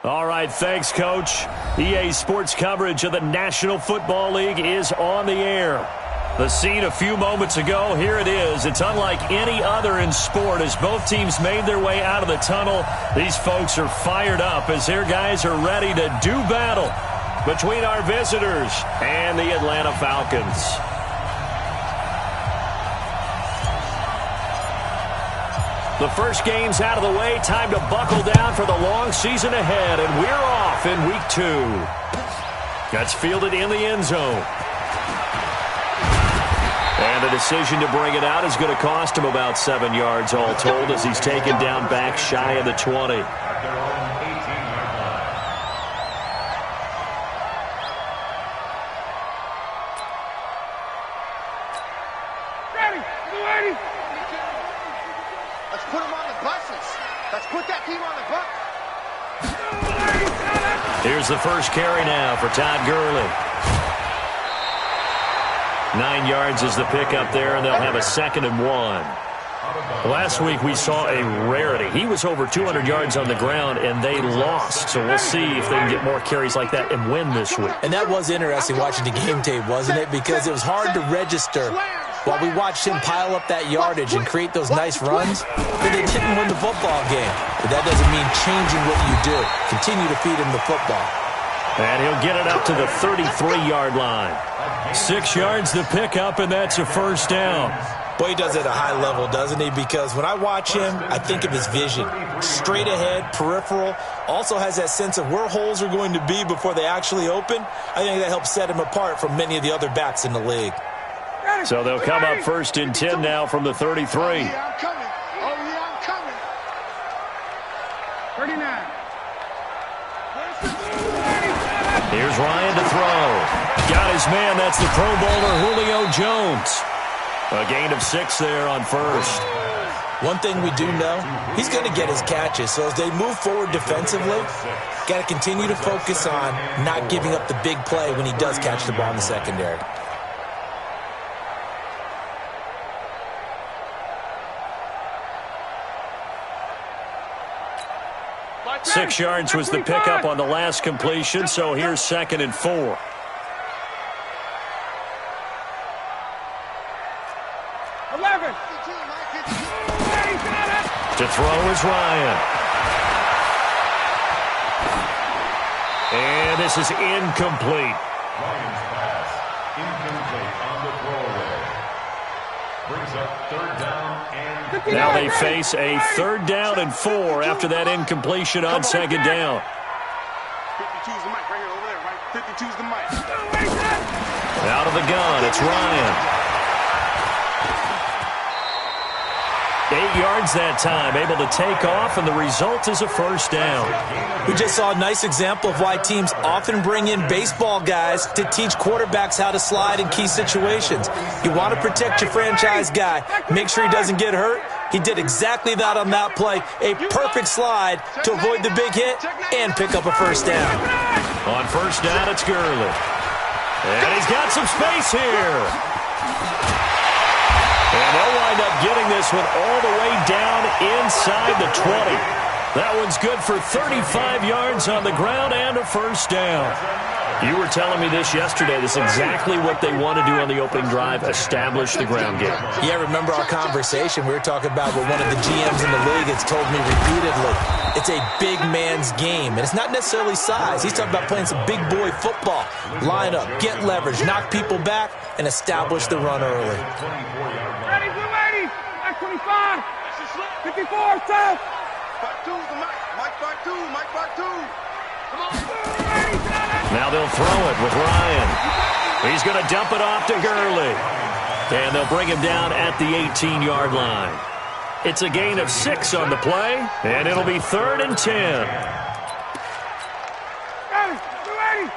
All right, thanks, Coach. EA Sports coverage of the National Football League is on the air. The scene a few moments ago, here it is. It's unlike any other in sport as both teams made their way out of the tunnel. These folks are fired up as their guys are ready to do battle between our visitors and the Atlanta Falcons. The first game's out of the way. Time to buckle down for the long season ahead, and we're off in week 2. That's fielded in the end zone. And the decision to bring it out is going to cost him about 7 yards all told as he's taken down back shy of the 20. Here's the first carry now for Todd Gurley. 9 yards is the pickup there, and they'll have a 2nd and 1. Last week we saw a rarity. He was over 200 yards on the ground, and they lost. So we'll see if they can get more carries like that and win this week. And that was interesting watching the game tape, wasn't it? Because it was hard to register while we watched him pile up that yardage and create those nice runs, but they didn't win the football game. But that doesn't mean changing what you do. Continue to feed him the football. And he'll get it up to the 33-yard line. 6 yards the pickup, and that's a first down. Boy, he does it at a high level, doesn't he? Because when I watch him, I think of his vision. Straight ahead, peripheral. Also has that sense of where holes are going to be before they actually open. I think that helps set him apart from many of the other backs in the league. So they'll come up 1st and 10 now from the 33. Oh, yeah, I'm coming. Oh, yeah, I'm coming. 39. Here's Ryan to throw. Got his man. That's the Pro Bowler Julio Jones. A gain of 6 there on first. One thing we do know, he's going to get his catches. So as they move forward defensively, got to continue to focus on not giving up the big play when he does catch the ball in the secondary. 6 yards was the pickup on the last completion, so here's 2nd and 4. 11. To throw is Ryan. And this is incomplete. Ryan's pass, incomplete on the throwaway. Brings up 3rd down and... Now they face a 3rd down and 4 after that incompletion on 2nd down. 52's the mic right here, over there, right? 52's the mic. Out of the gun, it's Ryan. 8 yards that time, able to take off, and the result is a first down. We just saw a nice example of why teams often bring in baseball guys to teach quarterbacks how to slide in key situations. You want to protect your franchise guy. Make sure he doesn't get hurt. He did exactly that on that play. A perfect slide to avoid the big hit and pick up a first down. On first down, it's Gurley. And he's got some space here. And they'll wind up getting this one all the way down inside the 20. That one's good for 35 yards on the ground and a first down. You were telling me this yesterday. This is exactly what they want to do on the opening drive, establish the ground game. Yeah, remember our conversation. We were talking about what one of the GMs in the league has told me repeatedly. It's a big man's game, and it's not necessarily size. He's talking about playing some big boy football. Line up, get leverage, knock people back, and establish the run early. Ready, blue 80. Mike 25. 54, tough. Part 2's the mic. Mike part 2. Mike part 2. Come on. Now they'll throw it with Ryan. He's going to dump it off to Gurley. And they'll bring him down at the 18-yard line. It's a gain of 6 on the play, and it'll be 3rd and 10. Ready, blue 80.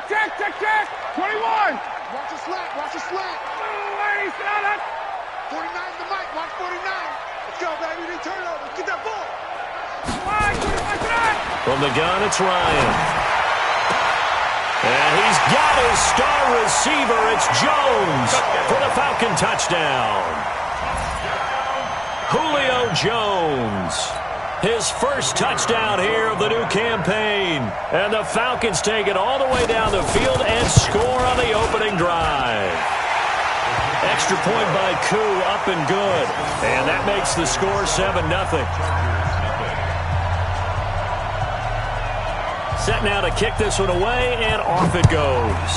Check. 21. Watch the slant. Blue 80, stand up. 49's the mic. Watch 49. Let's go, baby. They turn over. Get that ball. From the gun, it's Ryan. And he's got his star receiver. It's Jones for the Falcon touchdown. Julio Jones. His first touchdown here of the new campaign. And the Falcons take it all the way down the field and score on the opening drive. Extra point by Koo, up and good. And that makes the score 7-0. Set now to kick this one away, and off it goes.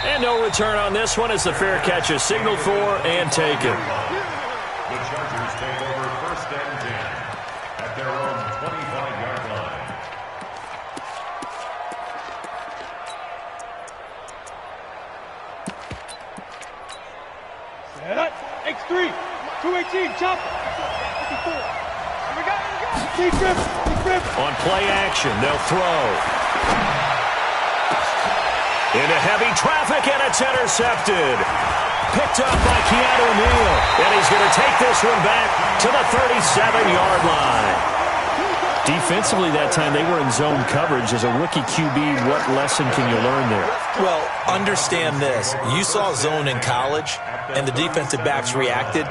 And no return on this one as the fair catch is signaled for and taken. The Chargers take over 1st and 10 at their own 25-yard line. Set up. X3. 218. Chop. 54. Here we go. Keep grip. On play action, they'll throw. Into heavy traffic, and it's intercepted. Picked up by Keanu Neal. And he's going to take this one back to the 37-yard line. Defensively that time, they were in zone coverage. As a rookie QB, what lesson can you learn there? Well, understand this. You saw zone in college, and the defensive backs reacted,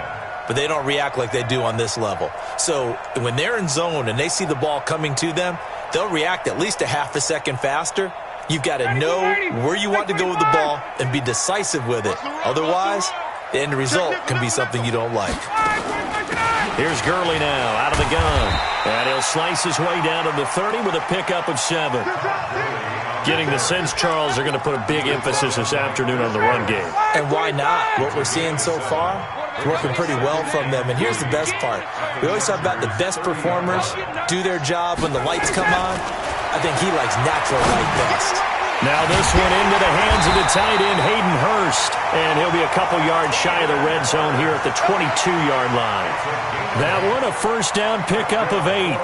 but they don't react like they do on this level. So when they're in zone and they see the ball coming to them, they'll react at least a half a second faster. You've got to know where you want to go with the ball and be decisive with it. Otherwise, the end result can be something you don't like. Here's Gurley now out of the gun. And he'll slice his way down to the 30 with a pickup of 7. Getting the sense, Charles, they're going to put a big emphasis this afternoon on the run game. And why not? What we're seeing so far, it's working pretty well from them. And here's the best part. We always talk about the best performers do their job when the lights come on. I think he likes natural light best. Now this one into the hands of the tight end, Hayden Hurst. And he'll be a couple yards shy of the red zone here at the 22-yard line. That one, a first down pickup of 8.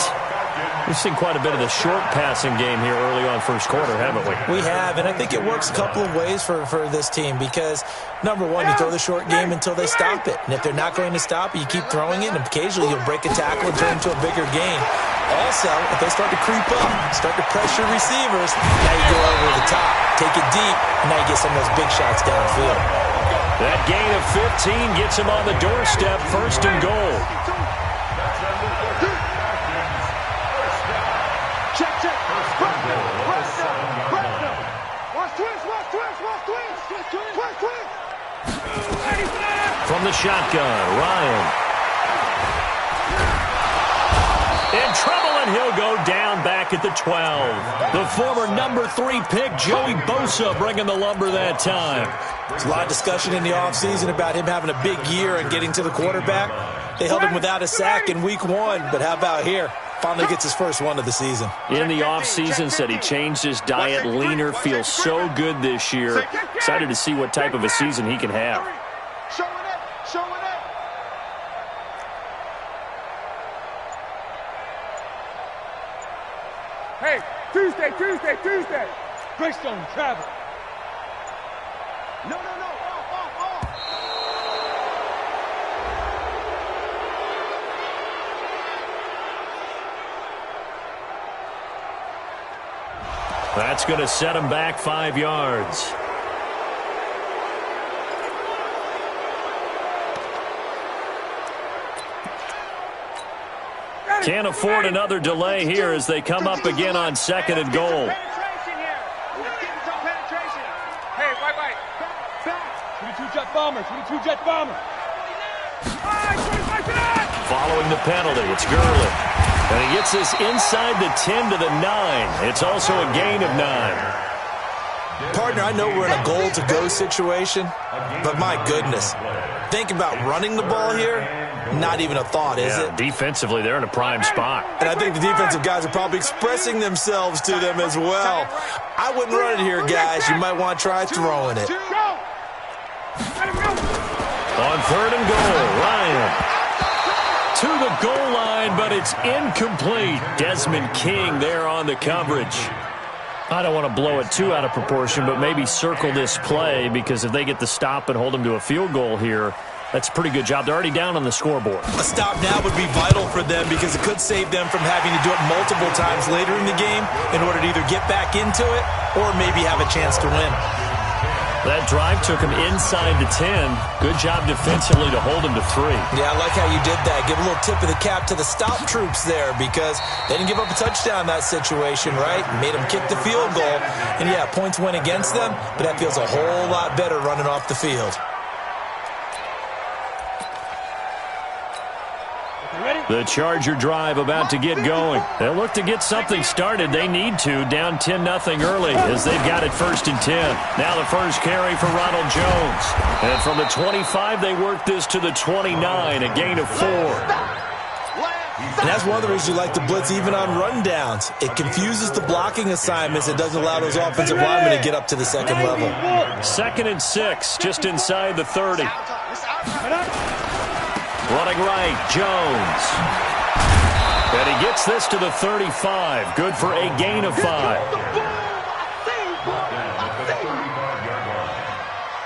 We've seen quite a bit of the short passing game here early on first quarter, haven't we? We have, and I think it works a couple of ways for this team because, number one, you throw the short game until they stop it. And if they're not going to stop it, you keep throwing it, and occasionally you'll break a tackle and turn it into a bigger gain. Also, if they start to creep up, start to pressure receivers, now you go over the top, take it deep, and now you get some of those big shots downfield. That gain of 15 gets him on the doorstep, 1st and goal. Check. Watch twist. From the shotgun, Ryan. In trouble, and he'll go down back at the 12. The former number 3 pick, Joey Bosa, bringing the lumber that time. There's a lot of discussion in the offseason about him having a big year and getting to the quarterback. They held him without a sack in week 1, but how about here? Finally gets his first one of the season. In the offseason, said he changed his diet, leaner, feels so good this year. Excited to see what type of a season he can have. Show it up. Hey, Tuesday. Greystone, travel. No. Off. That's going to set him back 5 yards. Can't afford another delay here as they come up again on 2nd and goal. Hey, white. Back. 22 jet bomber. Following the penalty, it's Gurley. And he gets this inside the 10 to the 9. It's also a gain of 9. Partner, I know we're in a goal-to-go situation, but my goodness, think about running the ball here. Not even a thought, is it? Defensively, they're in a prime spot. And I think the defensive guys are probably expressing themselves to them as well. I wouldn't run it here, guys. You might want to try throwing it. On 3rd and goal, Ryan to the goal line, but it's incomplete. Desmond King there on the coverage. I don't want to blow it too out of proportion, but maybe circle this play because if they get the stop and hold them to a field goal here, that's a pretty good job. They're already down on the scoreboard. A stop now would be vital for them because it could save them from having to do it multiple times later in the game in order to either get back into it or maybe have a chance to win. That drive took him inside the 10. Good job defensively to hold him to 3. Yeah, I like how you did that. Give a little tip of the cap to the stop troops there because they didn't give up a touchdown in that situation, right? Made them kick the field goal. And, yeah, points went against them, but that feels a whole lot better running off the field. The Charger drive about to get going. They'll look to get something started. They need to, down 10-0 early as they've got it 1st and 10. Now the first carry for Ronald Jones. And from the 25, they work this to the 29, a gain of 4. And that's one of the reasons you like to blitz even on rundowns. It confuses the blocking assignments. It doesn't allow those offensive linemen to get up to the second level. 2nd and 6, just inside the 30. Running right, Jones. And he gets this to the 35. Good for a gain of 5.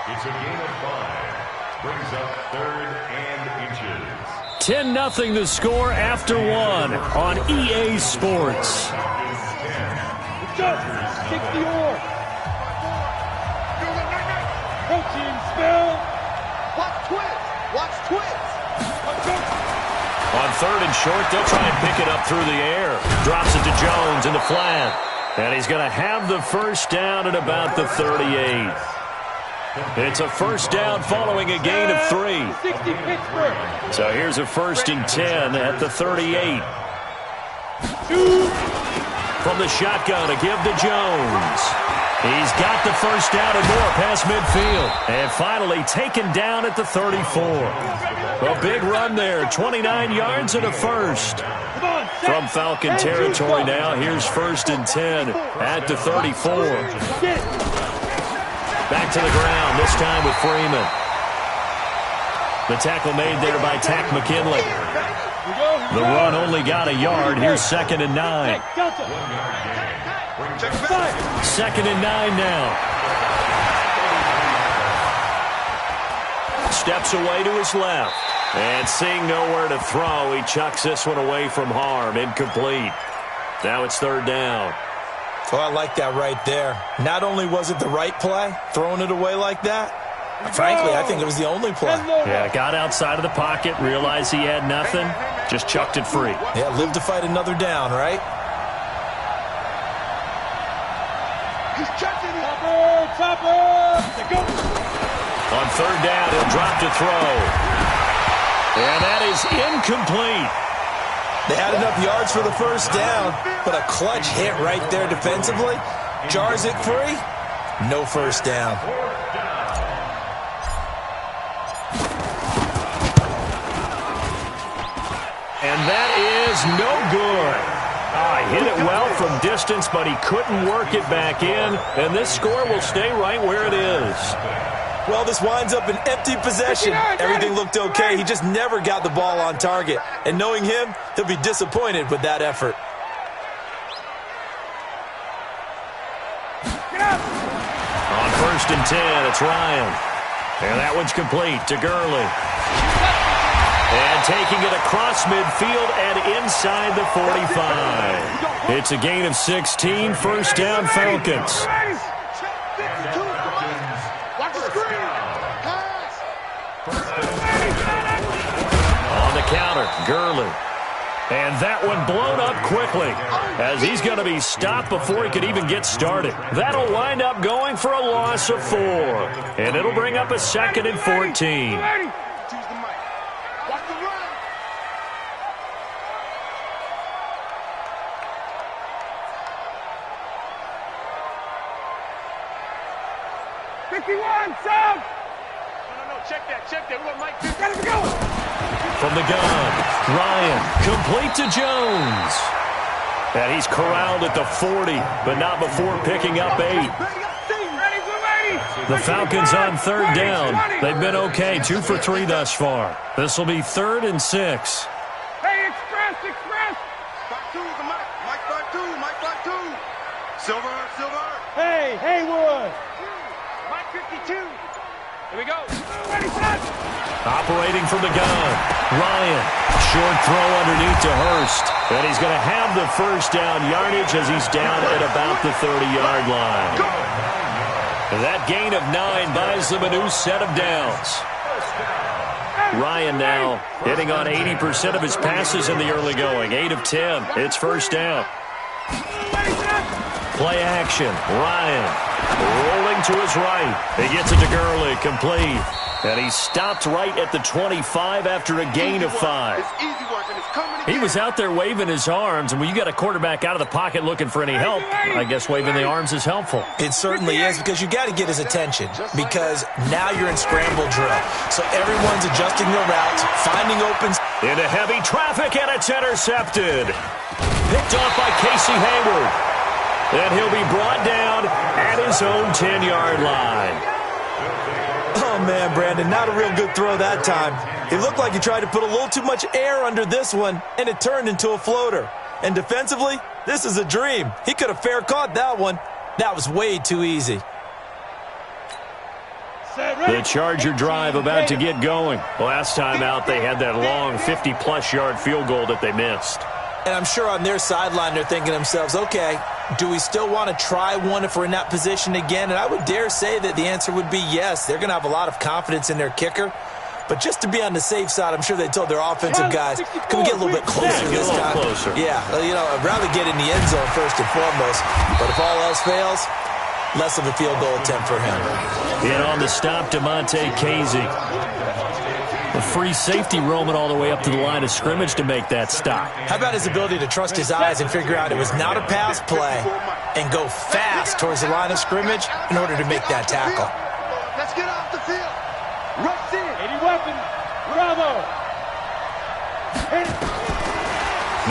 It's a gain of 5. Brings up 3rd and inches. 10-0 the score after 1 on EA Sports. Kick the oar. Coaching spell. Watch twist. Watch twist. On 3rd and short, they'll try and pick it up through the air. Drops it to Jones in the flat. And he's going to have the first down at about the 38. It's a first down following a gain of 3. So here's a 1st and 10 at the 38. From the shotgun, a give to Jones. He's got the first down and more past midfield. And finally taken down at the 34. A big run there, 29 yards and a first. From Falcon territory now, here's 1st and 10 at the 34. Back to the ground, this time with Freeman. The tackle made there by Tack McKinley. The run only got a yard. Here's 2nd and 9. 2nd and 9 now. Steps away to his left. And seeing nowhere to throw, he chucks this one away from harm. Incomplete. Now it's 3rd down. Well, I like that right there. Not only was it the right play, throwing it away like that, frankly, I think it was the only play. Yeah, got outside of the pocket, realized he had nothing, just chucked it free. Yeah, live to fight another down, right? He's catching it. Chopper. On 3rd down, he'll drop to throw. And that is incomplete. They had enough yards for the first down, but a clutch hit right there defensively. Jars it free. No first down. And that is no good. He hit it well from distance, but he couldn't work it back in. And this score will stay right where it is. Well, this winds up an empty possession. Everything looked okay. He just never got the ball on target. And knowing him, he'll be disappointed with that effort. On 1st and 10, it's Ryan. And that one's complete to Gurley. And taking it across midfield and inside the 45. It's a gain of 16, 1st down Falcons. On the counter, Gurley. And that one blown up quickly as he's going to be stopped before he could even get started. That'll wind up going for a loss of 4. And it'll bring up a 2nd and 14. From the gun, Ryan, complete to Jones. And he's corralled at the 40, but not before picking up 8. The Falcons on 3rd down. They've been okay, 2 for 3 thus far. This will be 3rd and 6. Hey, Express! 5-2, Mike 5-2. Silver. Hey, Haywood. Mike 52. Here we go. Ready, set. Operating from the gun, Ryan. Short throw underneath to Hurst. And he's going to have the first down yardage as he's down at about the 30-yard line. That gain of 9 buys them a new set of downs. Ryan now hitting on 80% of his passes in the early going. 8 of 10. It's first down. Play action. Ryan rolling to his right. He gets it to Gurley. Complete. And he stopped right at the 25 after a gain of 5. He was out there waving his arms, and when you got a quarterback out of the pocket looking for any help, I guess waving the arms is helpful. It certainly is, because you got to get his attention, because now you're in scramble drill. So everyone's adjusting their routes, finding opens. Into heavy traffic, and it's intercepted. Picked off by Casey Hayward. And he'll be brought down at his own 10-yard line. Oh, man, Brandon, not a real good throw that time. It looked like he tried to put a little too much air under this one, and it turned into a floater. And defensively, this is a dream. He could have fair caught that one. That was way too easy. The Charger drive about to get going. Last time out, they had that long 50-plus yard field goal that they missed. And I'm sure on their sideline they're thinking to themselves, okay, do we still want to try one if we're in that position again? And I would dare say that the answer would be yes. They're going to have a lot of confidence in their kicker. But just to be on the safe side, I'm sure they told their offensive guys, can we get a little bit closer this time? Closer. Yeah, you know, I'd rather get in the end zone first and foremost. But if all else fails, less of a field goal attempt for him. In on the stop, Damontae Kazee. A free safety roaming all the way up to the line of scrimmage to make that stop. How about his ability to trust his eyes and figure out it was not a pass play and go fast towards the line of scrimmage in order to make that tackle? Let's get off the field. Rush in. 80 weapon. Bravo.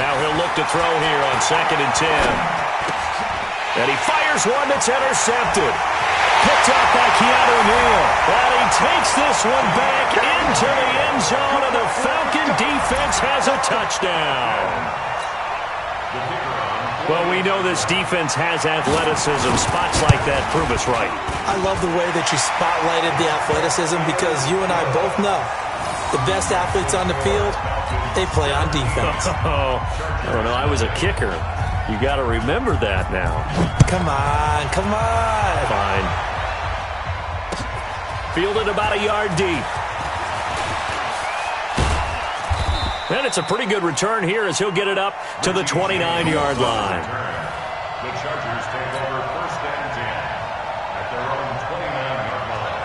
Now he'll look to throw here on 2nd and 10. And he fires one that's intercepted. Picked up by Keanu Neal. And he takes this one back into the end zone, and the Falcon defense has a touchdown. Well, we know this defense has athleticism. Spots like that prove us right. I love the way that you spotlighted the athleticism, because you and I both know the best athletes on the field, they play on defense. Oh, I don't know. I was a kicker. You got to remember that now. Come on, come on. Fine. Fielded about a yard deep. And it's a pretty good return here as he'll get it up to the 29-yard line. The Chargers take over 1st and 10 at their own 29-yard line.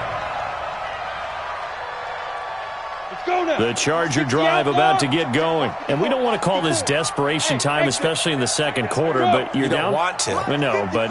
Let's go now. The Charger drive about to get going. And we don't want to call this desperation time, especially in the second quarter, but you're down. You don't want to. No, but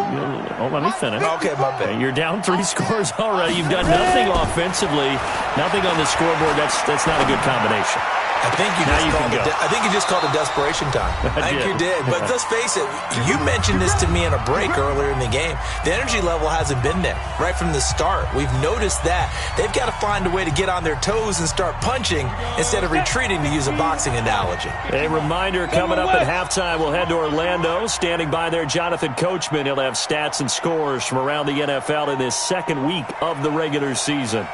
let me finish. Okay, my bad. You're down 3 scores already. You've done nothing offensively, nothing on the scoreboard. That's not a good combination. I think you just called it desperation time. I think you did. But let's face it, you mentioned this to me in a break earlier in the game. The energy level hasn't been there right from the start. We've noticed that. They've got to find a way to get on their toes and start punching instead of retreating, to use a boxing analogy. A reminder, coming up at halftime, we'll head to Orlando. Standing by there, Jonathan Coachman. He'll have stats and scores from around the NFL in this second week of the regular season.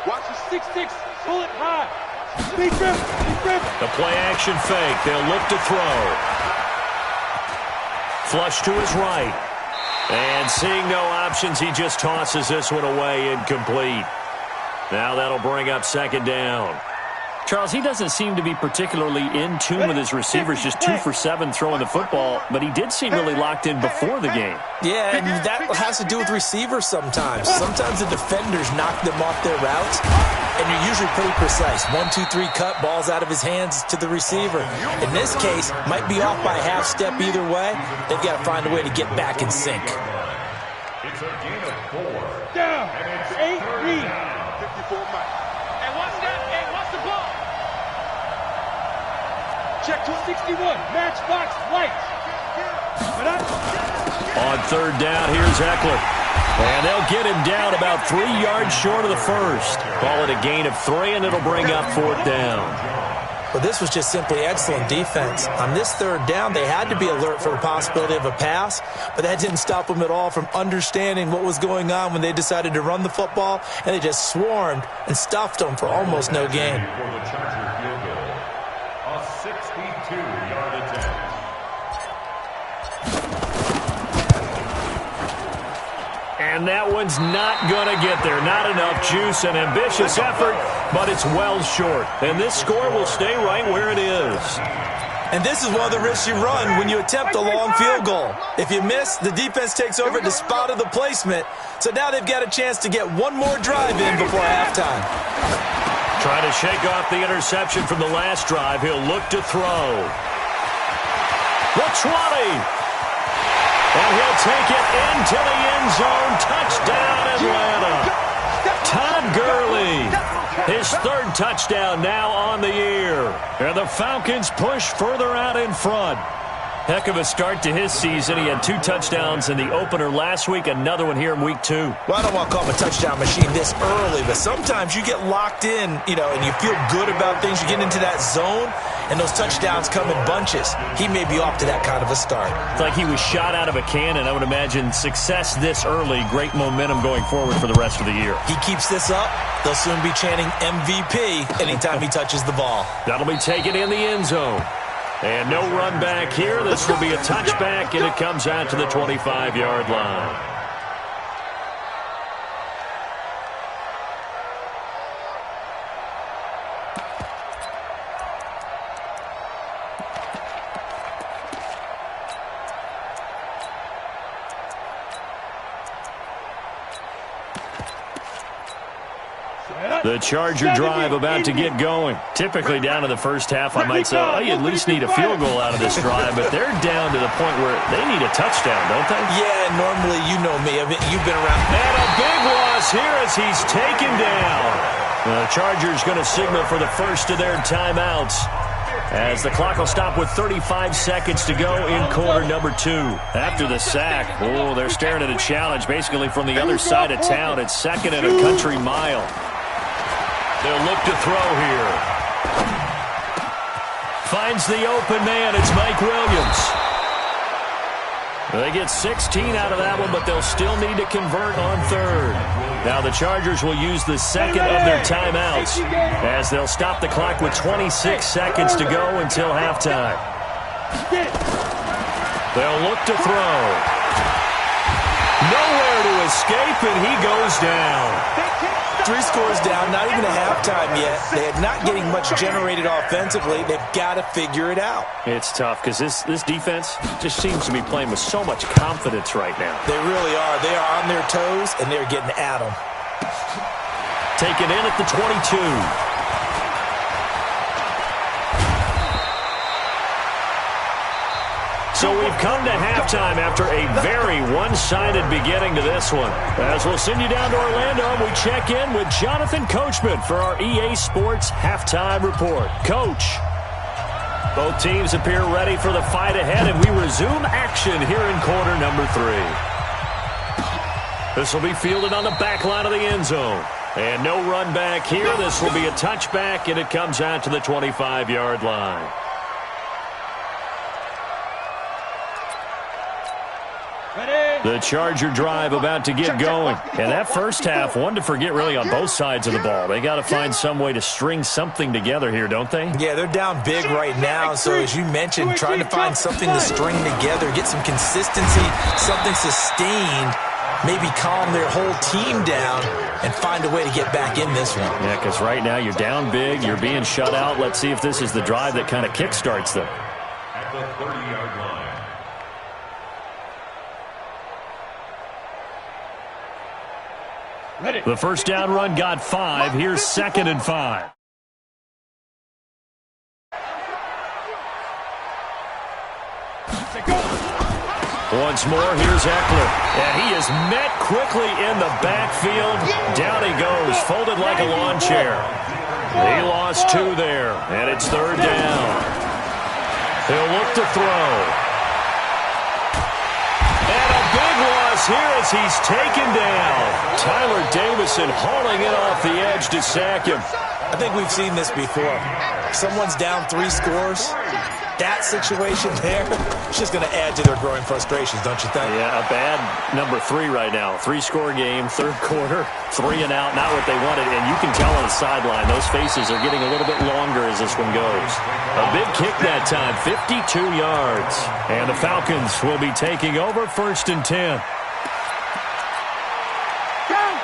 Watch the 6-6. Pull it high. Speed grip. The play action fake. They'll look to throw. Flush to his right. And seeing no options, he just tosses this one away, incomplete. Now that'll bring up 2nd down. Charles, he doesn't seem to be particularly in tune with his receivers, just 2 for 7 throwing the football, but he did seem really locked in before the game. Yeah, and that has to do with receivers sometimes. Sometimes the defenders knock them off their routes, and you're usually pretty precise. 1, 2, 3 cut, balls out of his hands to the receiver. In this case, might be off by a half step either way. They've got to find a way to get back in sync. It's a gain of 4. Down. 8-3. 54 Mike. And what's that? Hey, what's the ball? Check 261. Matchbox lights. On 3rd down, here's Eckler. And they'll get him down about 3 yards short of the first. Call it a gain of 3, and it'll bring up 4th down. Well, this was just simply excellent defense. On this 3rd down, they had to be alert for the possibility of a pass, but that didn't stop them at all from understanding what was going on when they decided to run the football, and they just swarmed and stuffed them for almost no gain. For the Charger field goal, a 62-yard attempt. And that one's not going to get there. Not enough juice, an ambitious effort, but it's well short. And this score will stay right where it is. And this is one of the risks you run when you attempt a long field goal. If you miss, the defense takes over at the spot of the placement. So now they've got a chance to get one more drive in before halftime. Trying to shake off the interception from the last drive. He'll look to throw. The 20. And he'll take it into the end zone. Touchdown, Atlanta. Todd Gurley, his third touchdown now on the year. And the Falcons push further out in front. Heck of a start to his season. He had 2 touchdowns in the opener last week, another one here in week 2. Well, I don't want to call him a touchdown machine this early, but sometimes you get locked in, and you feel good about things. You get into that zone, and those touchdowns come in bunches. He may be off to that kind of a start. It's like he was shot out of a cannon. I would imagine success this early, great momentum going forward for the rest of the year. He keeps this up, they'll soon be chanting MVP anytime he touches the ball. That'll be taken in the end zone. And no run back here. This will be a touchback, and it comes out to the 25-yard line. The Charger drive about to get going. Typically down to the first half, I might say, oh, you at least need a field goal out of this drive, but they're down to the point where they need a touchdown, don't they? Yeah, normally, you know me. You've been around. And a big loss here as he's taken down. The Chargers going to signal for the first of their timeouts, as the clock will stop with 35 seconds to go in quarter number 2. After the sack, they're staring at a challenge basically from the other side of town. It's second and a country mile. They'll look to throw here. Finds the open man. It's Mike Williams. They get 16 out of that one, but they'll still need to convert on third. Now the Chargers will use the second of their timeouts, as they'll stop the clock with 26 seconds to go until halftime. They'll look to throw. Nowhere to escape, and he goes down. 3 scores down, not even a halftime yet. They are not getting much generated offensively. They've got to figure it out. It's tough because this defense just seems to be playing with so much confidence right now. They really are. They are on their toes, and they're getting at them. Taken in at the 22. So we've come to halftime after a very one-sided beginning to this one. As we'll send you down to Orlando, we check in with Jonathan Coachman for our EA Sports Halftime Report. Coach, both teams appear ready for the fight ahead, and we resume action here in quarter number 3. This will be fielded on the back line of the end zone. And no run back here. This will be a touchback, and it comes out to the 25-yard line. The Charger drive about to get going. And that first half, one to forget really on both sides of the ball. They got to find some way to string something together here, don't they? Yeah, they're down big right now. So as you mentioned, trying to find something to string together, get some consistency, something sustained, maybe calm their whole team down and find a way to get back in this one. Yeah, because right now you're down big, you're being shut out. Let's see if this is the drive that kind of kickstarts them. At the 30-yard line. The first down run got 5. Here's 2nd and 5. Once more, here's Eckler. And he is met quickly in the backfield. Down he goes, folded like a lawn chair. He lost 2 there, and it's 3rd down. He'll look to throw. Here as he's taken down. Tyler Davison hauling it off the edge to sack him. I think we've seen this before. Someone's down 3 scores. That situation there, it's just going to add to their growing frustrations, don't you think? Yeah, a bad number 3 right now. 3-score game, 3rd quarter, 3 and out, not what they wanted. And you can tell on the sideline, those faces are getting a little bit longer as this one goes. A big kick that time, 52 yards. And the Falcons will be taking over 1st and 10.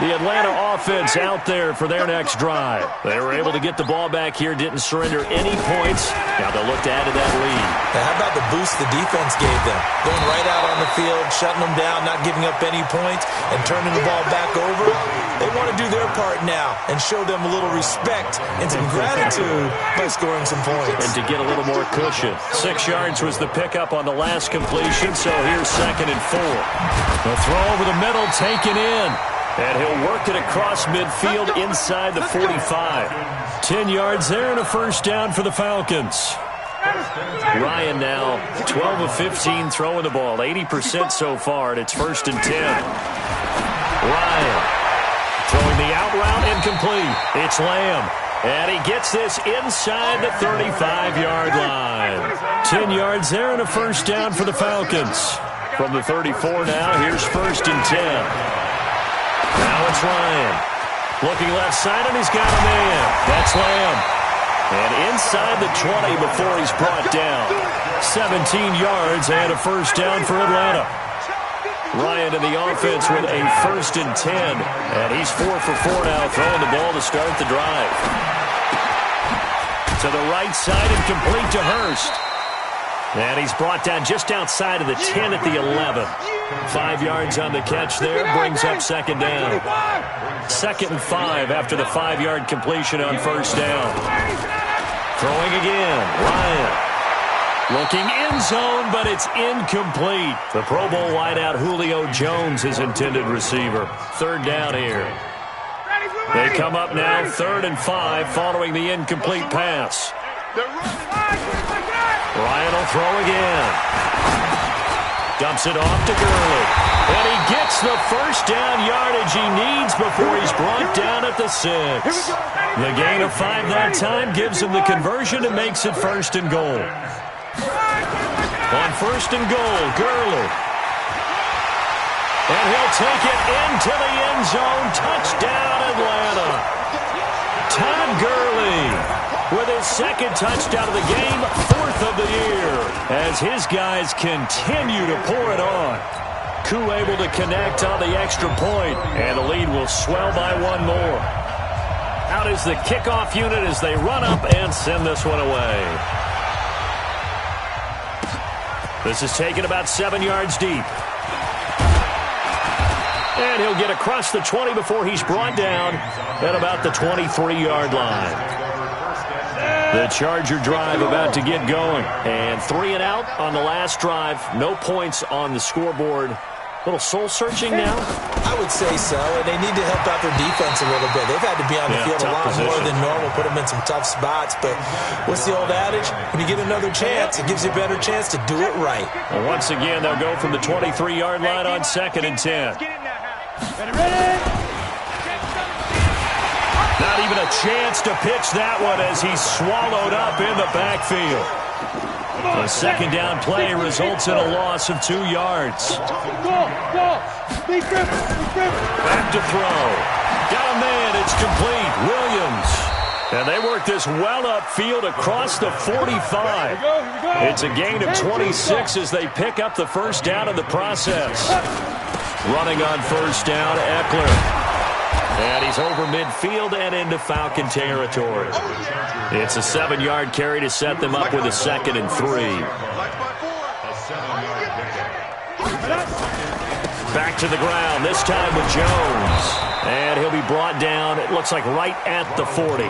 The Atlanta offense out there for their next drive. They were able to get the ball back here, didn't surrender any points. Now they'll look to add to that lead. Now, how about the boost the defense gave them? Going right out on the field, shutting them down, not giving up any points, and turning the ball back over. They want to do their part now and show them a little respect and some gratitude by scoring some points. And to get a little more cushion. 6 yards was the pickup on the last completion, so here's 2nd and 4. The throw over the middle, taken in. And he'll work it across midfield inside the 45. 10 yards there and a first down for the Falcons. Ryan now 12 of 15 throwing the ball. 80% so far, and it's 1st and 10. Ryan throwing the out route incomplete. It's Lamb. And he gets this inside the 35-yard line. 10 yards there and a first down for the Falcons. From the 34 now, here's 1st and 10. Now it's Ryan. Looking left side, and he's got a man. That's Lamb. And inside the 20 before he's brought down. 17 yards and a first down for Atlanta. Ryan in the offense with a 1st and 10. And he's 4 for 4 now, throwing the ball to start the drive. To the right side and complete to Hurst. And he's brought down just outside of the 10 at the 11. 5 yards on the catch there, brings up 2nd down. 2nd and 5 after the 5-yard completion on first down. Throwing again, Ryan. Looking end zone, but it's incomplete. The Pro Bowl wideout Julio Jones, his intended receiver. 3rd down here. They come up now 3rd and 5 following the incomplete pass. Ryan will throw again. Dumps it off to Gurley. And he gets the first down yardage he needs before he's brought down at the 6. The gain of 5 that time gives him the conversion and makes it 1st and goal. On 1st and goal, Gurley. And he'll take it into the end zone. Touchdown, Atlanta. Todd Gurley with his 2nd touchdown of the game, 4th of the year, as his guys continue to pour it on. Koo able to connect on the extra point, and the lead will swell by 1 more. Out is the kickoff unit as they run up and send this one away. This is taken about 7 yards deep. And he'll get across the 20 before he's brought down at about the 23-yard line. The Charger drive about to get going. And 3 and out on the last drive. No points on the scoreboard. A little soul-searching now? I would say so, and they need to help out their defense a little bit. They've had to be on the field a lot more than normal, put them in some tough spots. But what's the old adage? When you get another chance, it gives you a better chance to do it right. Well, once again, they'll go from the 23-yard line on 2nd and 10. Not even a chance to pitch that one as he's swallowed up in the backfield. The 2nd down play results in a loss of 2 yards. Back to throw. Got a man. It's complete. Williams. And they work this well upfield across the 45. It's a gain of 26 as they pick up the first down in the process. Running on first down, Eckler. And he's over midfield and into Falcon territory. It's a 7-yard carry to set them up with a 2nd and 3. Back to the ground, this time with Jones. And he'll be brought down, it looks like right at the 40.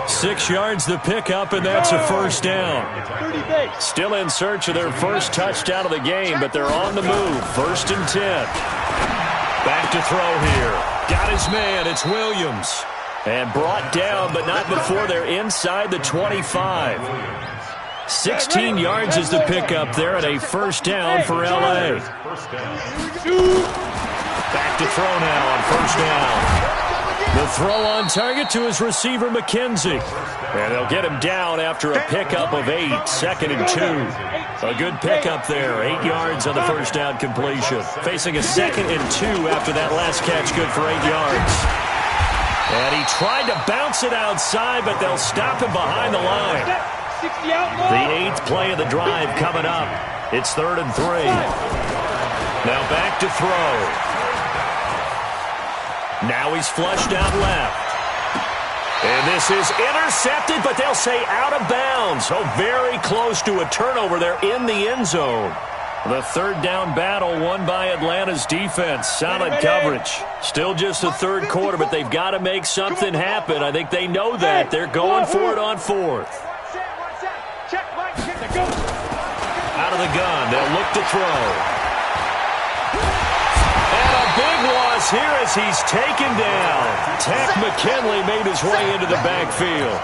6 yards the pickup, and that's a first down. Still in search of their first touchdown of the game, but they're on the move. 1st and 10. Back to throw here. Got his man, it's Williams. And brought down, but not before they're inside the 25. 16 yards is the pickup there, and a first down for L.A. Back to throw now on first down. The throw on target to his receiver, McKenzie. And they'll get him down after a pickup of 8, 2nd and 2. A good pickup there, 8 yards on the first down completion. Facing a 2nd and 2 after that last catch, good for 8 yards. And he tried to bounce it outside, but they'll stop him behind the line. The 8th play of the drive coming up. It's 3rd and 3. Now back to throw. Now he's flushed out left. And this is intercepted, but they'll say out of bounds. So very close to a turnover there in the end zone. The third down battle won by Atlanta's defense. Solid coverage. Still just the third quarter, but they've got to make something happen. I think they know that. They're going for it on fourth. Out of the gun, they'll look to throw. Big loss here as he's taken down. Tack McKinley made his way into the backfield.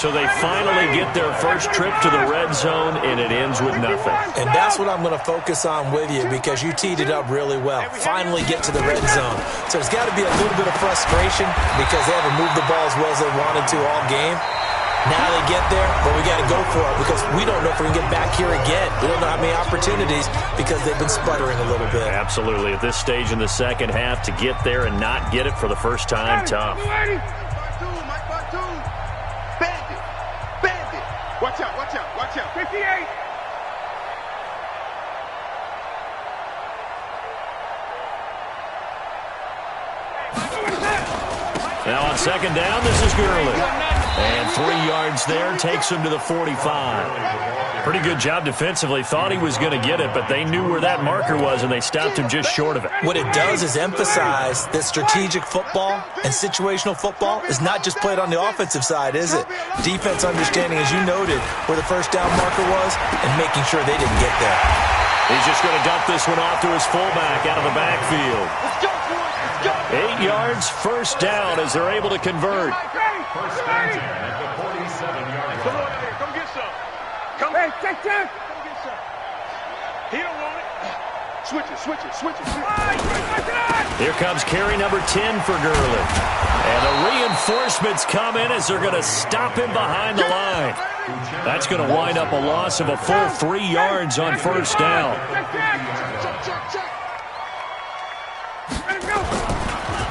So they finally get their first trip to the red zone, and it ends with nothing. And that's what I'm going to focus on with you because you teed it up really well. Finally get to the red zone. So there's got to be a little bit of frustration because they haven't moved the ball as well as they wanted to all game. Now they get there, but we got to go for it because we don't know if we can get back here again. We don't know how many opportunities because they've been sputtering a little bit. Absolutely. At this stage in the second half, to get there and not get it for the first time, tough. Bandit. Watch out, watch out, watch out. 58. Now on second down, this is Gurley. And 3 yards there takes him to the 45. Pretty good job defensively. Thought he was going to get it, but they knew where that marker was, and they stopped him just short of it. What it does is emphasize that strategic football and situational football is not just played on the offensive side, is it? Defense understanding, as you noted, where the first down marker was and making sure they didn't get there. He's just going to dump this one off to his fullback out of the backfield. 8 yards, first down as they're able to convert. First and 10 at the 47-yard line. Come get some. Come hey, check. Come get some. He don't want it. Switch it. Here comes carry number 10 for Gurley. And the reinforcements come in as they're going to stop him behind the line. That's going to wind up a loss of a full 3 yards on first down.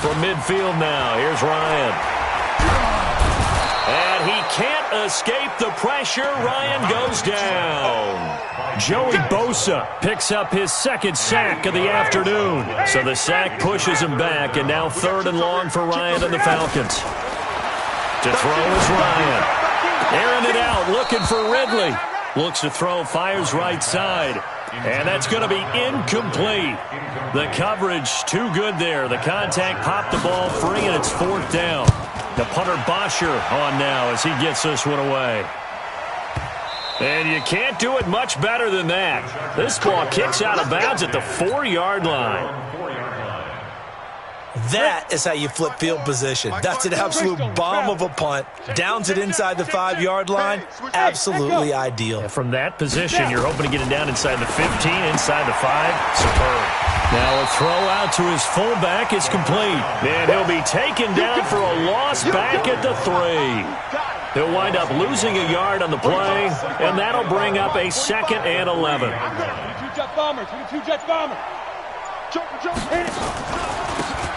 From midfield now, here's Ryan. And he can't escape the pressure. Ryan goes down. Joey Bosa picks up his second sack of the afternoon. So the sack pushes him back, and now third and long for Ryan and the Falcons. To throw is Ryan. Airing it out, looking for Ridley. Looks to throw, fires right side. And that's going to be incomplete. The coverage too good there. The contact popped the ball free, and it's fourth down. The punter Bosher on now as he gets this one away. And you can't do it much better than that. This ball kicks out of bounds at the 4-yard line. That is how you flip field position. That's an absolute bomb of a punt. Downs it inside the 5-yard line. Absolutely ideal. Yeah, from that position, you're hoping to get it down inside the 15, inside the 5. Superb. Now a throw out to his fullback is complete. And he'll be taken down for a loss back at the 3. He'll wind up losing a yard on the play, and that'll bring up a 2nd and 11. 22 Jets bombers.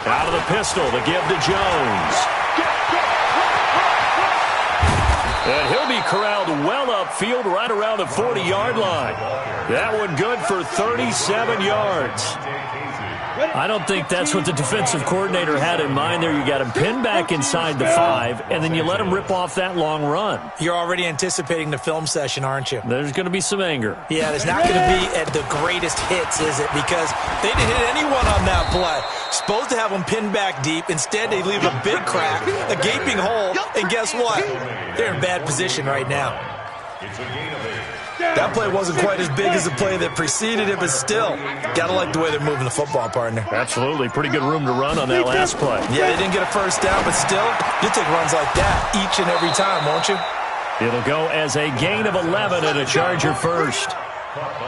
Out of the pistol to give to Jones. And he'll be corralled well upfield right around the 40-yard line. That one good for 37 yards. I don't think that's what the defensive coordinator had in mind there. You got him pinned back inside the 5, and then you let him rip off that long run. You're already anticipating the film session, aren't you? There's going to be some anger. Yeah, there's not going to be at the greatest hits, is it? Because they didn't hit anyone on that play. Supposed to have them pinned back deep. Instead, they leave a big crack, a gaping hole, and guess what? They're in bad position right now. It's a gain of 8. That play wasn't quite as big as the play that preceded it, but still, gotta like the way they're moving the football, partner. Absolutely. Pretty good room to run on that last play. Yeah, they didn't get a first down, but still, you'll take runs like that each and every time, won't you? It'll go as a gain of 11 and a Charger first.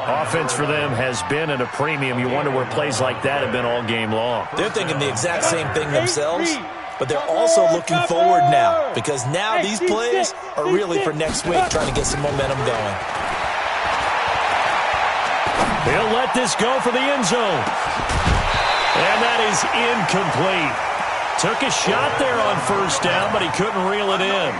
Offense for them has been at a premium. You wonder where plays like that have been all game long. They're thinking the exact same thing themselves, but they're also looking forward now because now these plays are really for next week, trying to get some momentum going. He'll let this go for the end zone. And that is incomplete. Took a shot there on first down, but he couldn't reel it in.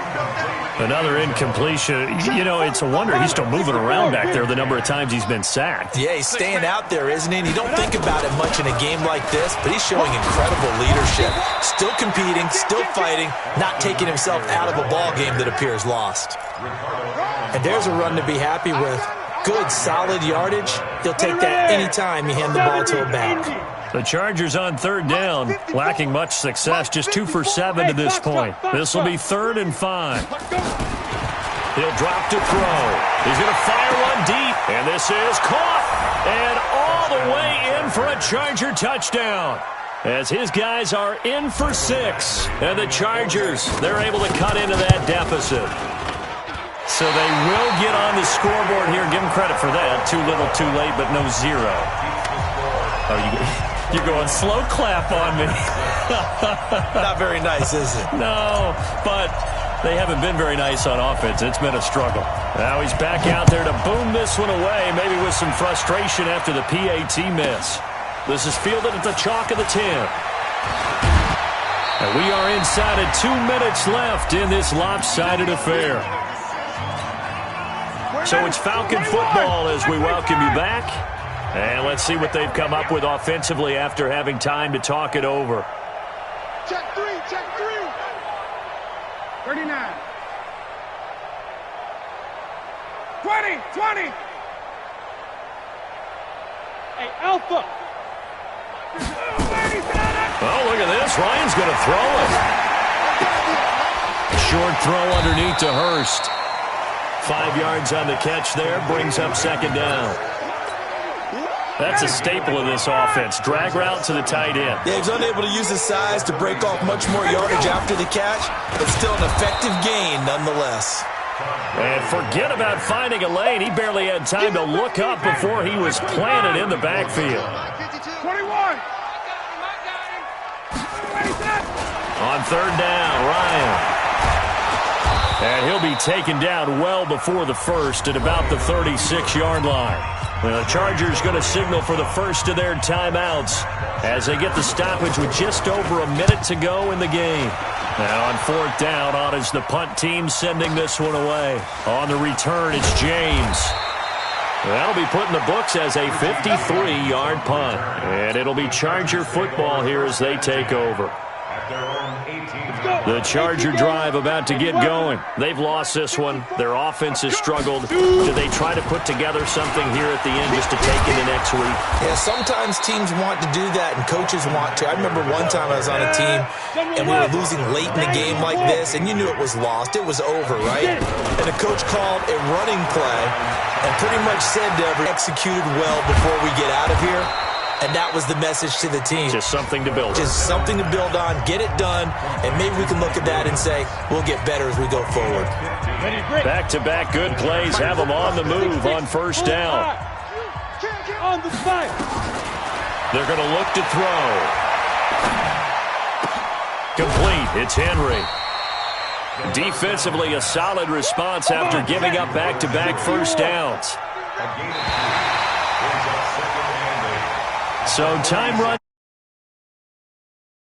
Another incompletion. You know, it's a wonder he's still moving around back there the number of times he's been sacked. Yeah, he's staying out there, isn't he? And you don't think about it much in a game like this, but he's showing incredible leadership. Still competing, still fighting, not taking himself out of a ball game that appears lost. And there's a run to be happy with. Good, solid yardage. He'll take that anytime you hand the ball to a back. The Chargers on third down, lacking much success, just 2 for 7 to this point. This will be 3rd and 5. He'll drop to throw. He's going to fire one deep, and this is caught. And all the way in for a Charger touchdown. As his guys are in for 6. And the Chargers, they're able to cut into that deficit. So they will get on the scoreboard here. Give them credit for that. Too little, too late, but no 0. Oh, you're going slow clap on me. Not very nice, is it? No, but they haven't been very nice on offense. It's been a struggle. Now he's back out there to boom this one away, maybe with some frustration after the PAT miss. This is fielded at the chalk of the 10. And we are inside of 2 minutes left in this lopsided affair. So it's Falcon football as we welcome you back. And let's see what they've come up with offensively after having time to talk it over. Check 3, check 3. 39. 20. Hey, Alpha. Oh, look at this. Ryan's going to throw it. Short throw underneath to Hurst. 5 yards on the catch there. Brings up 2nd down. That's a staple of this offense. Drag route to the tight end. Yeah, he's unable to use his size to break off much more yardage after the catch, but still an effective gain nonetheless. And forget about finding a lane. He barely had time to look up before he was planted in the backfield. 21. On 3rd down, Ryan. And he'll be taken down well before the first at about the 36-yard line. The Chargers going to signal for the first of their timeouts as they get the stoppage with just over a minute to go in the game. And on 4th down, on is the punt team sending this one away. On the return, it's James. That'll be put in the books as a 53-yard punt. And it'll be Charger football here as they take over. The Charger drive about to get going. They've lost this one. Their offense has struggled. Do they try to put together something here at the end just to take into next week? Yeah, sometimes teams want to do that and coaches want to. I remember one time I was on a team and we were losing late in a game like this and you knew it was lost. It was over, right? And the coach called a running play and pretty much said to everyone, executed well before we get out of here. And that was the message to the team. Just something to build on. Just something to build on, get it done, and maybe we can look at that and say, we'll get better as we go forward. Back-to-back good plays have them on the move on 1st down. On the spot. They're going to look to throw. Complete. It's Henry. Defensively, a solid response after giving up back-to-back 1st downs. So time run.